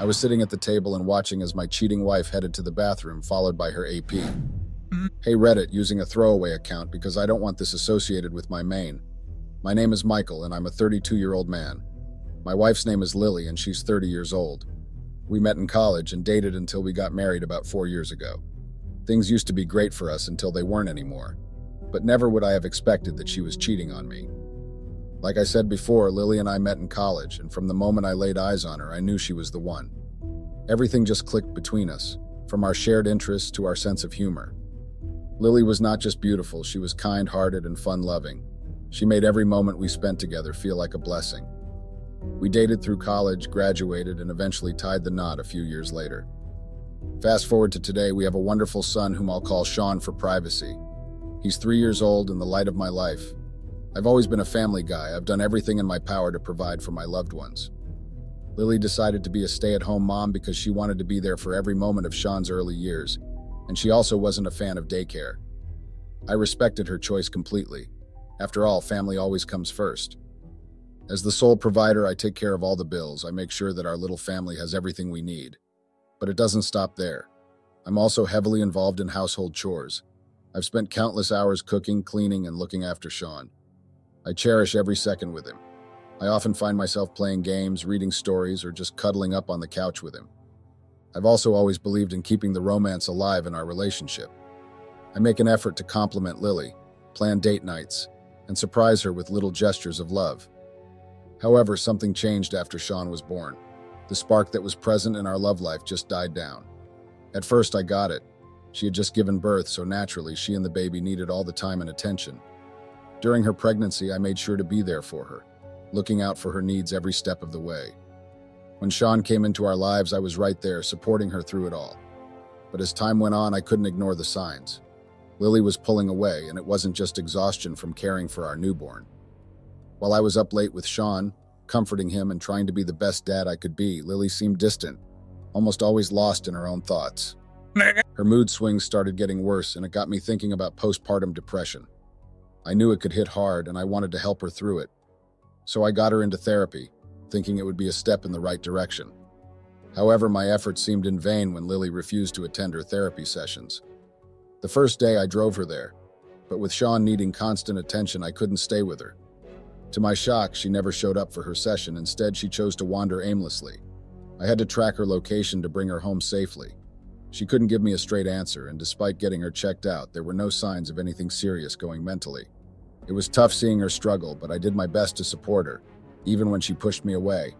was sitting at the table and watching as my cheating wife headed to the bathroom, followed by her AP. Hey Reddit, using a throwaway account because I don't want this associated with my main. My name is Michael and I'm a 32-year-old man. My wife's name is Lily and she's 30 years old. We met in college and dated until we got married about 4 years ago. Things used to be great for us until they weren't anymore. But never would I have expected that she was cheating on me. Like I said before, Lily and I met in college, and from the moment I laid eyes on her, I knew she was the one. Everything just clicked between us, from our shared interests to our sense of humor. Lily was not just beautiful, she was kind-hearted and fun-loving. She made every moment we spent together feel like a blessing. We dated through college, graduated, and eventually tied the knot a few years later. Fast forward to today, we have a wonderful son whom I'll call Sean for privacy. He's 3 years old and the light of my life. I've always been a family guy. I've done everything in my power to provide for my loved ones. Lily decided to be a stay-at-home mom because she wanted to be there for every moment of Sean's early years, and she also wasn't a fan of daycare. I respected her choice completely. After all, family always comes first. As the sole provider, I take care of all the bills. I make sure that our little family has everything we need. But it doesn't stop there. I'm also heavily involved in household chores. I've spent countless hours cooking, cleaning, and looking after Sean. I cherish every second with him. I often find myself playing games, reading stories, or just cuddling up on the couch with him. I've also always believed in keeping the romance alive in our relationship. I make an effort to compliment Lily, plan date nights, and surprise her with little gestures of love. However, something changed after Sean was born. The spark that was present in our love life just died down. At first, I got it. She had just given birth, so naturally, she and the baby needed all the time and attention. During her pregnancy, I made sure to be there for her, looking out for her needs every step of the way. When Sean came into our lives, I was right there, supporting her through it all. But as time went on, I couldn't ignore the signs. Lily was pulling away, and it wasn't just exhaustion from caring for our newborn. While I was up late with Sean, comforting him and trying to be the best dad I could be, Lily seemed distant, almost always lost in her own thoughts. Her mood swings started getting worse, and it got me thinking about postpartum depression. I knew it could hit hard, and I wanted to help her through it. So I got her into therapy, thinking it would be a step in the right direction. However, my efforts seemed in vain when Lily refused to attend her therapy sessions. The first day I drove her there, but with Sean needing constant attention, I couldn't stay with her. To my shock, she never showed up for her session. Instead, she chose to wander aimlessly. I had to track her location to bring her home safely. She couldn't give me a straight answer, and despite getting her checked out, there were no signs of anything serious going mentally. It was tough seeing her struggle, but I did my best to support her, even when she pushed me away.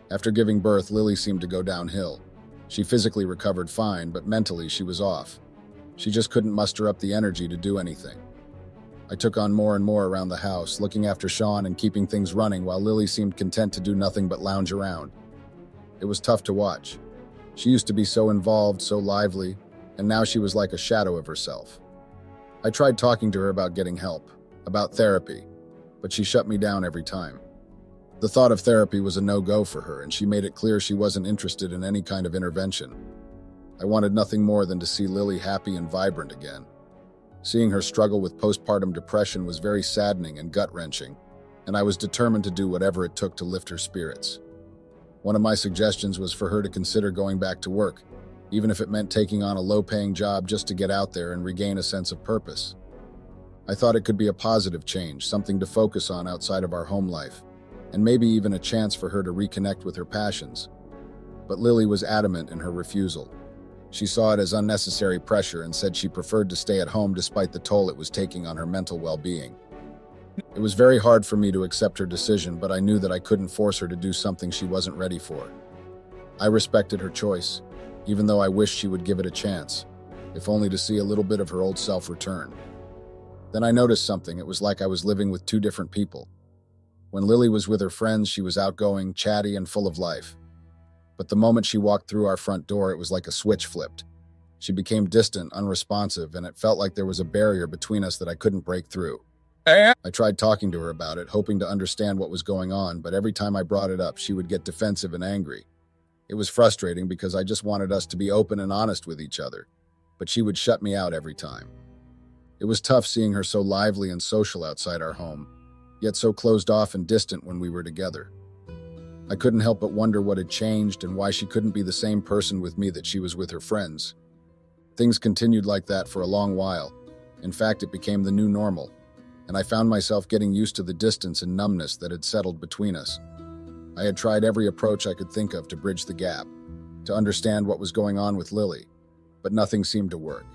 After giving birth, Lily seemed to go downhill. She physically recovered fine, but mentally she was off. She just couldn't muster up the energy to do anything. I took on more and more around the house, looking after Sean and keeping things running while Lily seemed content to do nothing but lounge around. It was tough to watch. She used to be so involved, so lively, and now she was like a shadow of herself. I tried talking to her about getting help, about therapy, but she shut me down every time. The thought of therapy was a no-go for her, and she made it clear she wasn't interested in any kind of intervention. I wanted nothing more than to see Lily happy and vibrant again. Seeing her struggle with postpartum depression was very saddening and gut-wrenching, and I was determined to do whatever it took to lift her spirits. One of my suggestions was for her to consider going back to work, even if it meant taking on a low-paying job just to get out there and regain a sense of purpose. I thought it could be a positive change, something to focus on outside of our home life, and maybe even a chance for her to reconnect with her passions. But Lily was adamant in her refusal. She saw it as unnecessary pressure and said she preferred to stay at home despite the toll it was taking on her mental well-being. It was very hard for me to accept her decision, but I knew that I couldn't force her to do something she wasn't ready for. I respected her choice, even though I wished she would give it a chance, if only to see a little bit of her old self return. Then I noticed something. It was like I was living with two different people. When Lily was with her friends, she was outgoing, chatty, and full of life. But the moment she walked through our front door, it was like a switch flipped. She became distant, unresponsive, and it felt like there was a barrier between us that I couldn't break through. I tried talking to her about it, hoping to understand what was going on, but every time I brought it up, she would get defensive and angry. It was frustrating because I just wanted us to be open and honest with each other, but she would shut me out every time. It was tough seeing her so lively and social outside our home, yet so closed off and distant when we were together. I couldn't help but wonder what had changed and why she couldn't be the same person with me that she was with her friends. Things continued like that for a long while. In fact, it became the new normal, and I found myself getting used to the distance and numbness that had settled between us. I had tried every approach I could think of to bridge the gap, to understand what was going on with Lily, but nothing seemed to work.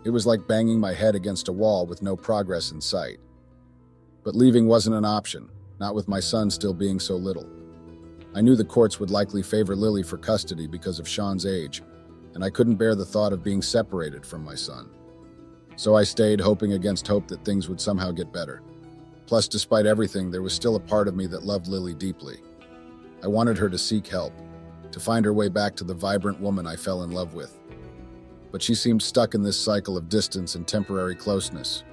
It was like banging my head against a wall with no progress in sight. But leaving wasn't an option, not with my son still being so little. I knew the courts would likely favor Lily for custody because of Sean's age, and I couldn't bear the thought of being separated from my son. So I stayed, hoping against hope that things would somehow get better. Plus, despite everything, there was still a part of me that loved Lily deeply. I wanted her to seek help, to find her way back to the vibrant woman I fell in love with. But she seemed stuck in this cycle of distance and temporary closeness.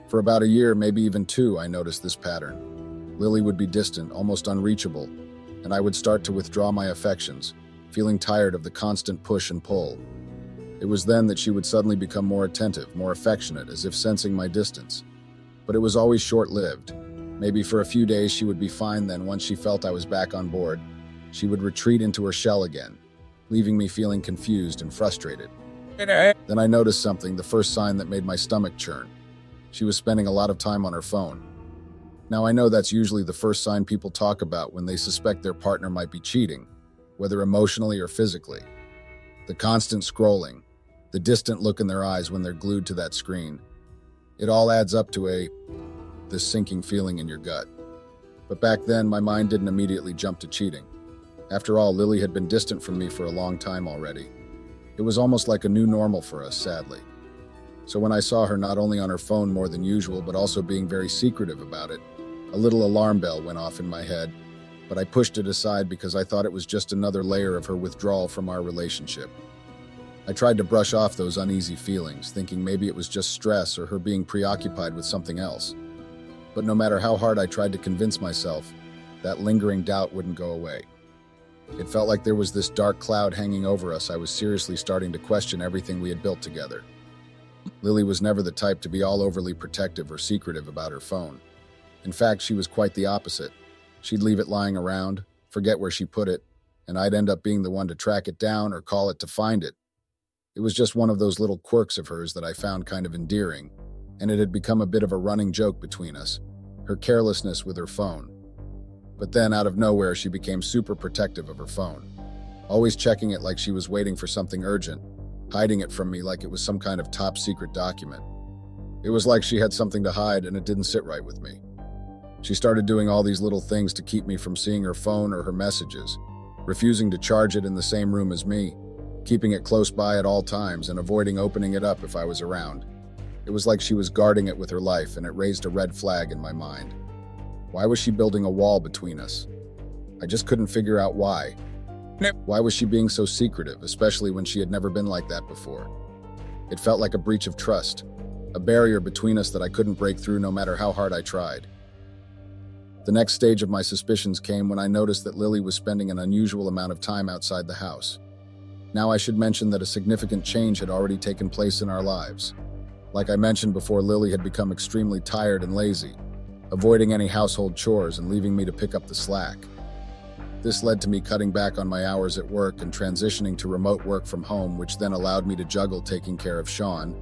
For about a year, maybe even 2, I noticed this pattern. Lily would be distant, almost unreachable, and I would start to withdraw my affections, feeling tired of the constant push and pull. It was then that she would suddenly become more attentive, more affectionate, as if sensing my distance. But it was always short-lived. Maybe for a few days she would be fine, then once she felt I was back on board, she would retreat into her shell again, leaving me feeling confused and frustrated. Then I noticed something, the first sign that made my stomach churn. She was spending a lot of time on her phone. Now I know that's usually the first sign people talk about when they suspect their partner might be cheating, whether emotionally or physically. The constant scrolling, the distant look in their eyes when they're glued to that screen. It all adds up to this sinking feeling in your gut. But back then, my mind didn't immediately jump to cheating. After all, Lily had been distant from me for a long time already. It was almost like a new normal for us, sadly. So when I saw her not only on her phone more than usual, but also being very secretive about it, a little alarm bell went off in my head, but I pushed it aside because I thought it was just another layer of her withdrawal from our relationship. I tried to brush off those uneasy feelings, thinking maybe it was just stress or her being preoccupied with something else. But no matter how hard I tried to convince myself, that lingering doubt wouldn't go away. It felt like there was this dark cloud hanging over us. I was seriously starting to question everything we had built together. Lily was never the type to be all overly protective or secretive about her phone. In fact, she was quite the opposite. She'd leave it lying around, forget where she put it, and I'd end up being the one to track it down or call it to find it. It was just one of those little quirks of hers that I found kind of endearing, and it had become a bit of a running joke between us, her carelessness with her phone. But then, out of nowhere, she became super protective of her phone, always checking it like she was waiting for something urgent, hiding it from me like it was some kind of top-secret document. It was like she had something to hide, and it didn't sit right with me. She started doing all these little things to keep me from seeing her phone or her messages, refusing to charge it in the same room as me, keeping it close by at all times, and avoiding opening it up if I was around. It was like she was guarding it with her life, and it raised a red flag in my mind. Why was she building a wall between us? I just couldn't figure out why. Why was she being so secretive, especially when she had never been like that before? It felt like a breach of trust, a barrier between us that I couldn't break through no matter how hard I tried. The next stage of my suspicions came when I noticed that Lily was spending an unusual amount of time outside the house. Now I should mention that a significant change had already taken place in our lives. Like I mentioned before, Lily had become extremely tired and lazy, avoiding any household chores and leaving me to pick up the slack. This led to me cutting back on my hours at work and transitioning to remote work from home, which then allowed me to juggle taking care of Sean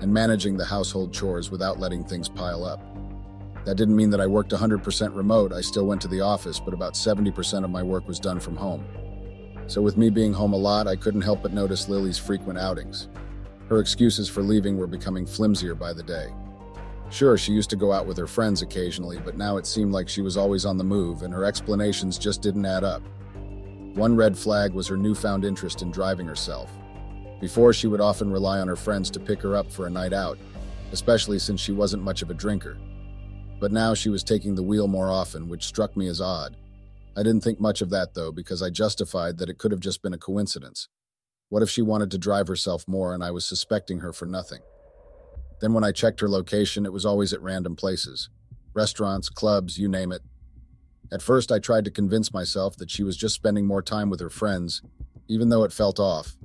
and managing the household chores without letting things pile up. That didn't mean that I worked 100% remote. I still went to the office, but about 70% of my work was done from home. So with me being home a lot, I couldn't help but notice Lily's frequent outings. Her excuses for leaving were becoming flimsier by the day. Sure, she used to go out with her friends occasionally, but now it seemed like she was always on the move, and her explanations just didn't add up. One red flag was her newfound interest in driving herself. Before, she would often rely on her friends to pick her up for a night out, especially since she wasn't much of a drinker. But now she was taking the wheel more often, which struck me as odd. I didn't think much of that, though, because I justified that it could have just been a coincidence. What if she wanted to drive herself more and I was suspecting her for nothing? Then when I checked her location, it was always at random places. Restaurants, clubs, you name it. At first, I tried to convince myself that she was just spending more time with her friends, even though it felt off.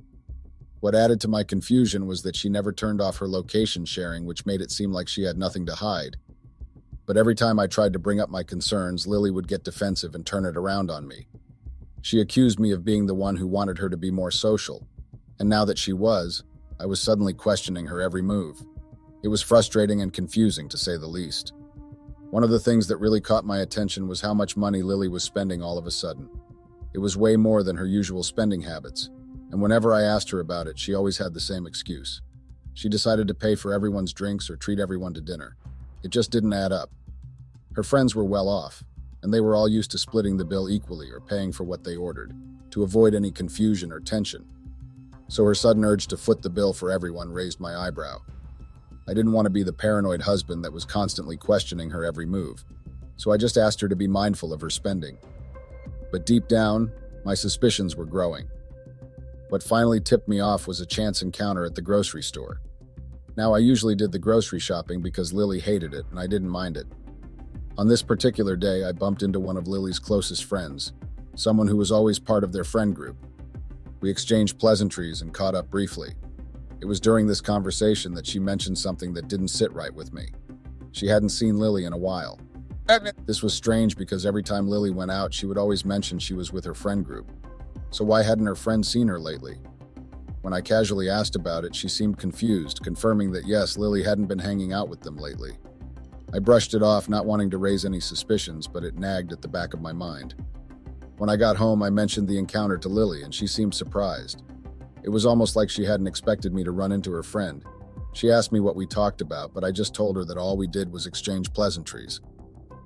What added to my confusion was that she never turned off her location sharing, which made it seem like she had nothing to hide. But every time I tried to bring up my concerns, Lily would get defensive and turn it around on me. She accused me of being the one who wanted her to be more social, and now that she was, I was suddenly questioning her every move. It was frustrating and confusing, to say the least. One of the things that really caught my attention was how much money Lily was spending all of a sudden. It was way more than her usual spending habits, and whenever I asked her about it, she always had the same excuse. She decided to pay for everyone's drinks or treat everyone to dinner. It just didn't add up. Her friends were well off, and they were all used to splitting the bill equally or paying for what they ordered, to avoid any confusion or tension. So her sudden urge to foot the bill for everyone raised my eyebrow. I didn't want to be the paranoid husband that was constantly questioning her every move, so I just asked her to be mindful of her spending. But deep down, my suspicions were growing. What finally tipped me off was a chance encounter at the grocery store. Now, I usually did the grocery shopping because Lily hated it and I didn't mind it. On this particular day, I bumped into one of Lily's closest friends, someone who was always part of their friend group. We exchanged pleasantries and caught up briefly. It was during this conversation that she mentioned something that didn't sit right with me. She hadn't seen Lily in a while. This was strange because every time Lily went out, she would always mention she was with her friend group. So why hadn't her friend seen her lately? When I casually asked about it, she seemed confused, confirming that yes, Lily hadn't been hanging out with them lately. I brushed it off, not wanting to raise any suspicions, but it nagged at the back of my mind. When I got home, I mentioned the encounter to Lily, and she seemed surprised. It was almost like she hadn't expected me to run into her friend. She asked me what we talked about, but I just told her that all we did was exchange pleasantries.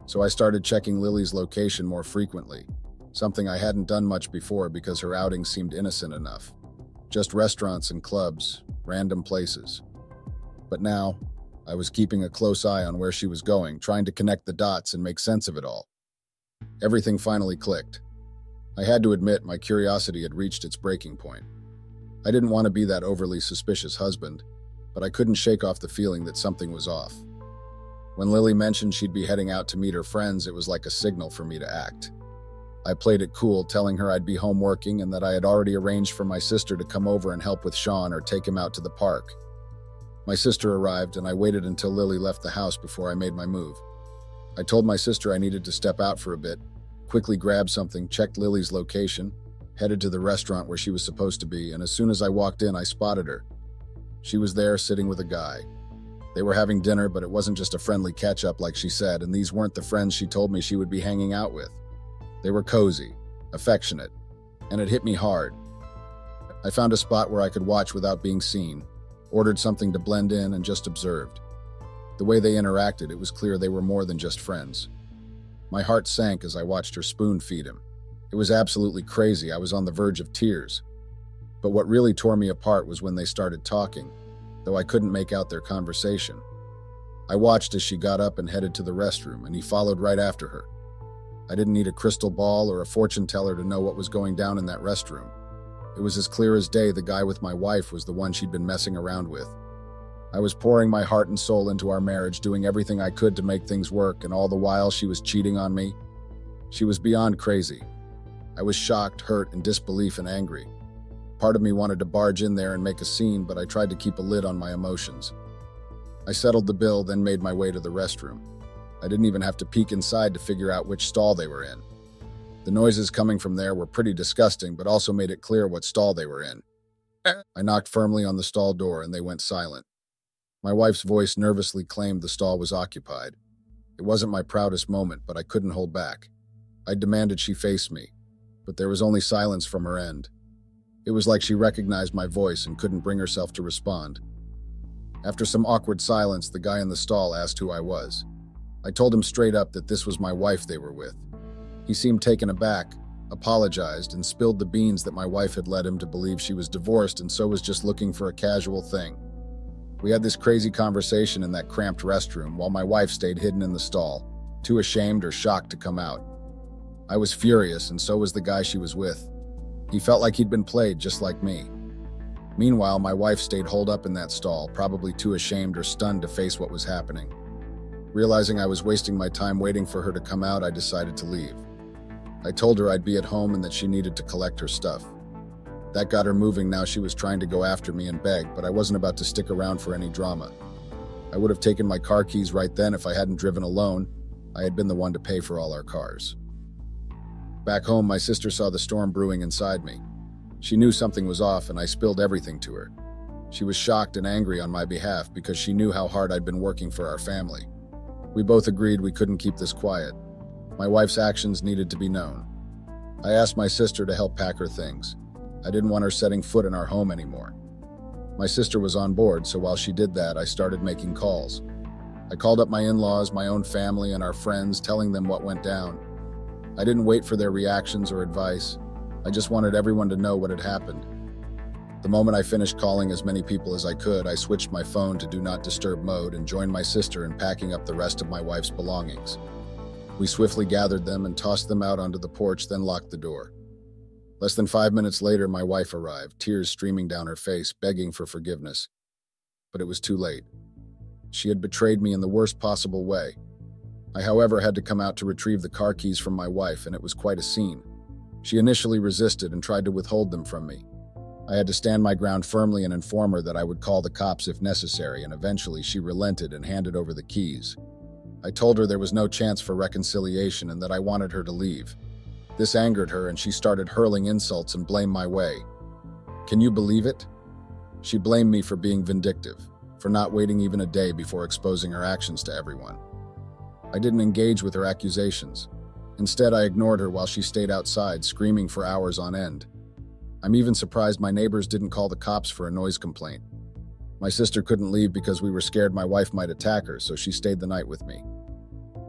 So I started checking Lily's location more frequently, something I hadn't done much before because her outings seemed innocent enough. Just restaurants and clubs, random places. But now, I was keeping a close eye on where she was going, trying to connect the dots and make sense of it all. Everything finally clicked. I had to admit my curiosity had reached its breaking point. I didn't want to be that overly suspicious husband, but I couldn't shake off the feeling that something was off. When Lily mentioned she'd be heading out to meet her friends, it was like a signal for me to act. I played it cool, telling her I'd be home working and that I had already arranged for my sister to come over and help with Sean or take him out to the park. My sister arrived, and I waited until Lily left the house before I made my move. I told my sister I needed to step out for a bit, quickly grabbed something, checked Lily's location, headed to the restaurant where she was supposed to be, and as soon as I walked in, I spotted her. She was there, sitting with a guy. They were having dinner, but it wasn't just a friendly catch-up like she said, and these weren't the friends she told me she would be hanging out with. They were cozy, affectionate, and it hit me hard. I found a spot where I could watch without being seen, ordered something to blend in, and just observed. The way they interacted, it was clear they were more than just friends. My heart sank as I watched her spoon feed him. It was absolutely crazy. I was on the verge of tears. But what really tore me apart was when they started talking, though I couldn't make out their conversation. I watched as she got up and headed to the restroom, and he followed right after her. I didn't need a crystal ball or a fortune teller to know what was going down in that restroom. It was as clear as day the guy with my wife was the one she'd been messing around with. I was pouring my heart and soul into our marriage, doing everything I could to make things work, and all the while she was cheating on me. She was beyond crazy. I was shocked, hurt, in disbelief and angry. Part of me wanted to barge in there and make a scene, but I tried to keep a lid on my emotions. I settled the bill, then made my way to the restroom. I didn't even have to peek inside to figure out which stall they were in. The noises coming from there were pretty disgusting, but also made it clear what stall they were in. I knocked firmly on the stall door, and they went silent. My wife's voice nervously claimed the stall was occupied. It wasn't my proudest moment, but I couldn't hold back. I demanded she face me, but there was only silence from her end. It was like she recognized my voice and couldn't bring herself to respond. After some awkward silence, the guy in the stall asked who I was. I told him straight up that this was my wife they were with. He seemed taken aback, apologized, and spilled the beans that my wife had led him to believe she was divorced and so was just looking for a casual thing. We had this crazy conversation in that cramped restroom while my wife stayed hidden in the stall, too ashamed or shocked to come out. I was furious, and so was the guy she was with. He felt like he'd been played just like me. Meanwhile, my wife stayed holed up in that stall, probably too ashamed or stunned to face what was happening. Realizing I was wasting my time waiting for her to come out, I decided to leave. I told her I'd be at home and that she needed to collect her stuff. That got her moving. Now she was trying to go after me and beg, but I wasn't about to stick around for any drama. I would have taken my car keys right then if I hadn't driven alone. I had been the one to pay for all our cars. Back home, my sister saw the storm brewing inside me. She knew something was off, and I spilled everything to her. She was shocked and angry on my behalf because she knew how hard I'd been working for our family. We both agreed we couldn't keep this quiet. My wife's actions needed to be known. I asked my sister to help pack her things. I didn't want her setting foot in our home anymore. My sister was on board, so while she did that, I started making calls. I called up my in-laws, my own family, and our friends, telling them what went down. I didn't wait for their reactions or advice. I just wanted everyone to know what had happened. The moment I finished calling as many people as I could, I switched my phone to Do Not Disturb mode and joined my sister in packing up the rest of my wife's belongings. We swiftly gathered them and tossed them out onto the porch, then locked the door. Less than 5 minutes later, my wife arrived, tears streaming down her face, begging for forgiveness. But it was too late. She had betrayed me in the worst possible way. I, however, had to come out to retrieve the car keys from my wife, and it was quite a scene. She initially resisted and tried to withhold them from me. I had to stand my ground firmly and inform her that I would call the cops if necessary, and eventually she relented and handed over the keys. I told her there was no chance for reconciliation and that I wanted her to leave. This angered her, and she started hurling insults and blame my way. Can you believe it? She blamed me for being vindictive, for not waiting even a day before exposing her actions to everyone. I didn't engage with her accusations. Instead, I ignored her while she stayed outside, screaming for hours on end. I'm even surprised my neighbors didn't call the cops for a noise complaint. My sister couldn't leave because we were scared my wife might attack her, so she stayed the night with me.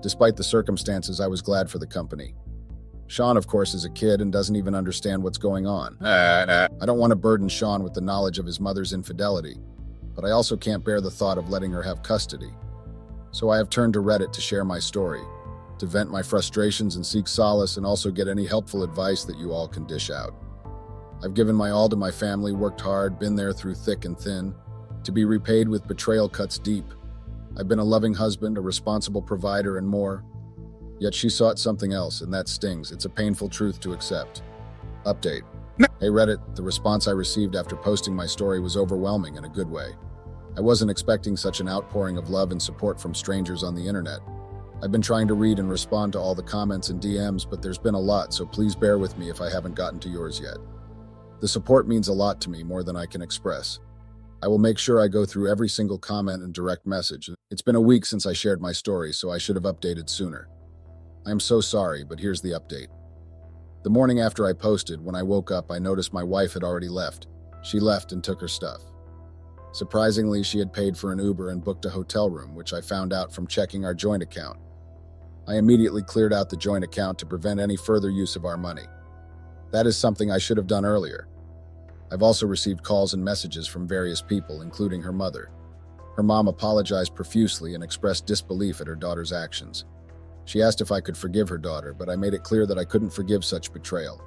Despite the circumstances, I was glad for the company. Sean, of course, is a kid and doesn't even understand what's going on. I don't want to burden Sean with the knowledge of his mother's infidelity, but I also can't bear the thought of letting her have custody. So I have turned to Reddit to share my story, to vent my frustrations and seek solace, and also get any helpful advice that you all can dish out. I've given my all to my family, worked hard, been there through thick and thin. To be repaid with betrayal cuts deep. I've been a loving husband, a responsible provider, and more. Yet she sought something else, and that stings. It's a painful truth to accept. Update. Hey Reddit, the response I received after posting my story was overwhelming in a good way. I wasn't expecting such an outpouring of love and support from strangers on the internet. I've been trying to read and respond to all the comments and DMs, but there's been a lot, so please bear with me if I haven't gotten to yours yet. The support means a lot to me, more than I can express. I will make sure I go through every single comment and direct message. It's been a week since I shared my story, so I should have updated sooner. I am so sorry, but here's the update. The morning after I posted, when I woke up, I noticed my wife had already left. She left and took her stuff. Surprisingly, she had paid for an Uber and booked a hotel room, which I found out from checking our joint account. I immediately cleared out the joint account to prevent any further use of our money. That is something I should have done earlier. I've also received calls and messages from various people, including her mother. Her mom apologized profusely and expressed disbelief at her daughter's actions. She asked if I could forgive her daughter, but I made it clear that I couldn't forgive such betrayal.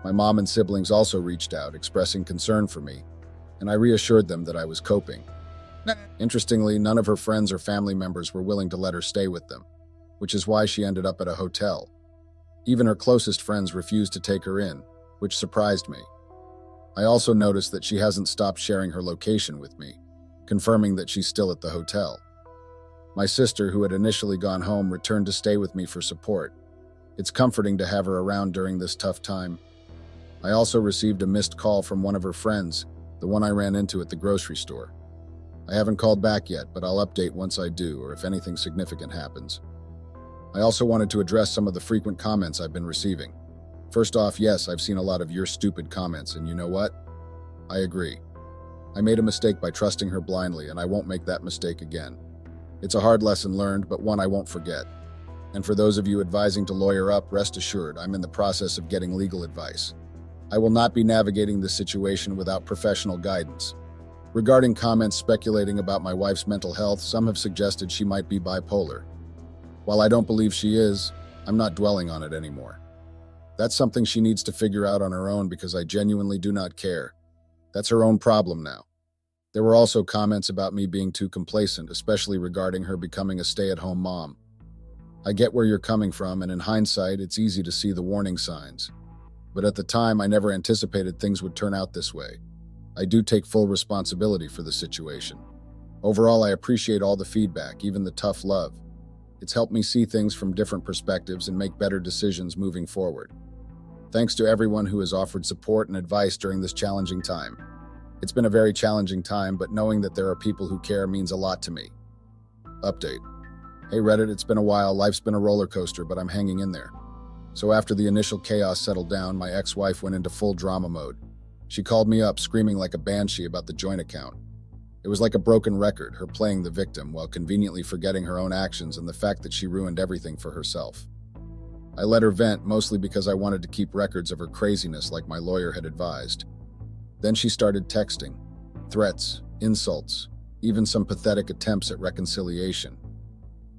My mom and siblings also reached out, expressing concern for me, and I reassured them that I was coping. Interestingly, none of her friends or family members were willing to let her stay with them, which is why she ended up at a hotel. Even her closest friends refused to take her in, which surprised me. I also noticed that she hasn't stopped sharing her location with me, confirming that she's still at the hotel. My sister, who had initially gone home, returned to stay with me for support. It's comforting to have her around during this tough time. I also received a missed call from one of her friends, the one I ran into at the grocery store. I haven't called back yet, but I'll update once I do or if anything significant happens. I also wanted to address some of the frequent comments I've been receiving. First off, yes, I've seen a lot of "you're stupid" comments, and you know what? I agree. I made a mistake by trusting her blindly, and I won't make that mistake again. It's a hard lesson learned, but one I won't forget. And for those of you advising to lawyer up, rest assured, I'm in the process of getting legal advice. I will not be navigating this situation without professional guidance. Regarding comments speculating about my wife's mental health, some have suggested she might be bipolar. While I don't believe she is, I'm not dwelling on it anymore. That's something she needs to figure out on her own because I genuinely do not care. That's her own problem now. There were also comments about me being too complacent, especially regarding her becoming a stay-at-home mom. I get where you're coming from, and in hindsight, it's easy to see the warning signs. But at the time, I never anticipated things would turn out this way. I do take full responsibility for the situation. Overall, I appreciate all the feedback, even the tough love. It's helped me see things from different perspectives and make better decisions moving forward. Thanks to everyone who has offered support and advice during this challenging time. It's been a very challenging time, but knowing that there are people who care means a lot to me. Update. Hey Reddit, it's been a while. Life's been a roller coaster, but I'm hanging in there. So after the initial chaos settled down, my ex-wife went into full drama mode. She called me up, screaming like a banshee about the joint account. It was like a broken record, her playing the victim while conveniently forgetting her own actions and the fact that she ruined everything for herself. I let her vent, mostly because I wanted to keep records of her craziness like my lawyer had advised. Then she started texting. Threats, insults, even some pathetic attempts at reconciliation.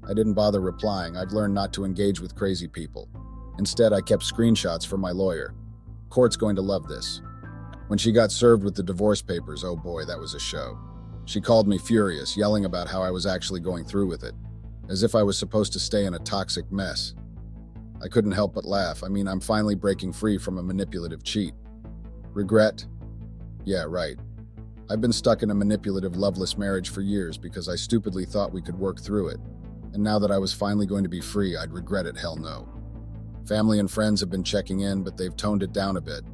I didn't bother replying. I've learned not to engage with crazy people. Instead, I kept screenshots from my lawyer. Court's going to love this. When she got served with the divorce papers, oh boy, that was a show. She called me furious, yelling about how I was actually going through with it, as if I was supposed to stay in a toxic mess. I couldn't help but laugh. I'm finally breaking free from a manipulative cheat. Regret? Yeah, right. I've been stuck in a manipulative, loveless marriage for years because I stupidly thought we could work through it. And now that I was finally going to be free, I'd regret it, hell no. Family and friends have been checking in, but they've toned it down a bit.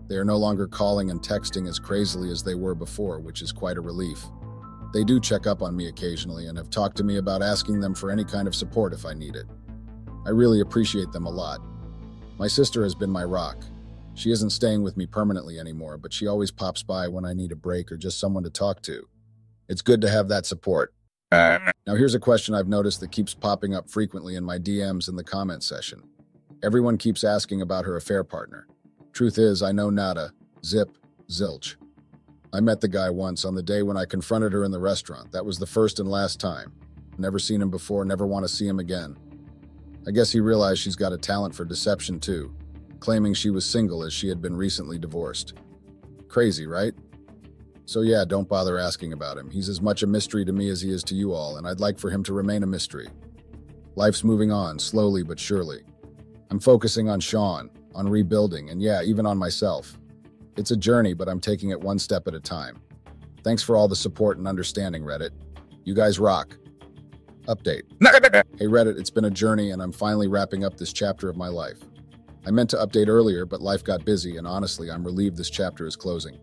They are no longer calling and texting as crazily as they were before, which is quite a relief. They do check up on me occasionally and have talked to me about asking them for any kind of support if I need it. I really appreciate them a lot. My sister has been my rock. She isn't staying with me permanently anymore, but she always pops by when I need a break or just someone to talk to. It's good to have that support. Now here's a question I've noticed that keeps popping up frequently in my DMs in the comment section. Everyone keeps asking about her affair partner. Truth is, I know nada, zip, zilch. I met the guy once on the day when I confronted her in the restaurant. That was the first and last time. Never seen him before, never want to see him again. I guess he realized she's got a talent for deception too, claiming she was single as she had been recently divorced. Crazy, right? So yeah, don't bother asking about him. He's as much a mystery to me as he is to you all, and I'd like for him to remain a mystery. Life's moving on, slowly but surely. I'm focusing on Sean, on rebuilding, and yeah, even on myself. It's a journey, but I'm taking it one step at a time. Thanks for all the support and understanding, Reddit. You guys rock. Update. Hey Reddit, it's been a journey and I'm finally wrapping up this chapter of my life. I meant to update earlier, but life got busy, and honestly, I'm relieved this chapter is closing.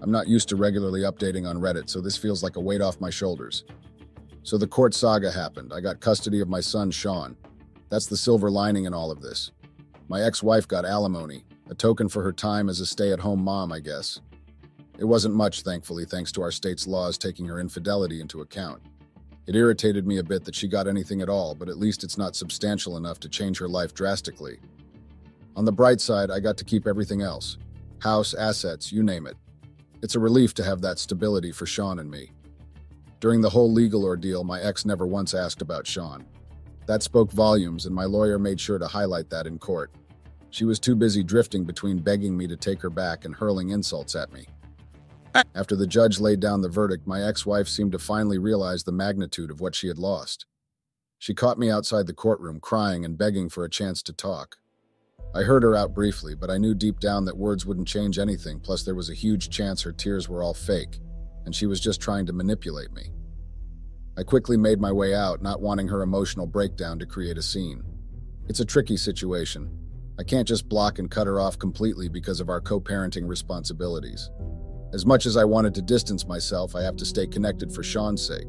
I'm not used to regularly updating on Reddit, so this feels like a weight off my shoulders. So the court saga happened. I got custody of my son, Sean. That's the silver lining in all of this. My ex-wife got alimony, a token for her time as a stay-at-home mom, I guess. It wasn't much, thankfully, thanks to our state's laws taking her infidelity into account. It irritated me a bit that she got anything at all, but at least it's not substantial enough to change her life drastically. On the bright side, I got to keep everything else. House, assets, you name it. It's a relief to have that stability for Sean and me. During the whole legal ordeal, my ex never once asked about Sean. That spoke volumes, and my lawyer made sure to highlight that in court. She was too busy drifting between begging me to take her back and hurling insults at me. After the judge laid down the verdict, my ex-wife seemed to finally realize the magnitude of what she had lost. She caught me outside the courtroom, crying and begging for a chance to talk. I heard her out briefly, but I knew deep down that words wouldn't change anything, plus there was a huge chance her tears were all fake, and she was just trying to manipulate me. I quickly made my way out, not wanting her emotional breakdown to create a scene. It's a tricky situation. I can't just block and cut her off completely because of our co-parenting responsibilities. As much as I wanted to distance myself, I have to stay connected for Sean's sake.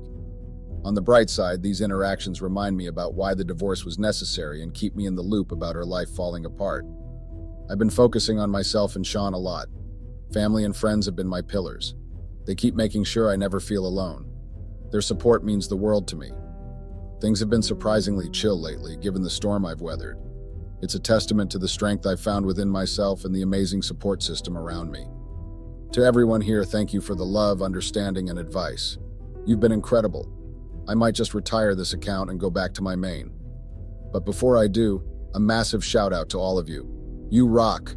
On the bright side, these interactions remind me about why the divorce was necessary and keep me in the loop about her life falling apart. I've been focusing on myself and Sean a lot. Family and friends have been my pillars. They keep making sure I never feel alone. Their support means the world to me. Things have been surprisingly chill lately, given the storm I've weathered. It's a testament to the strength I've found within myself and the amazing support system around me. To everyone here, thank you for the love, understanding, and advice. You've been incredible. I might just retire this account and go back to my main. But before I do, a massive shout out to all of you. You rock!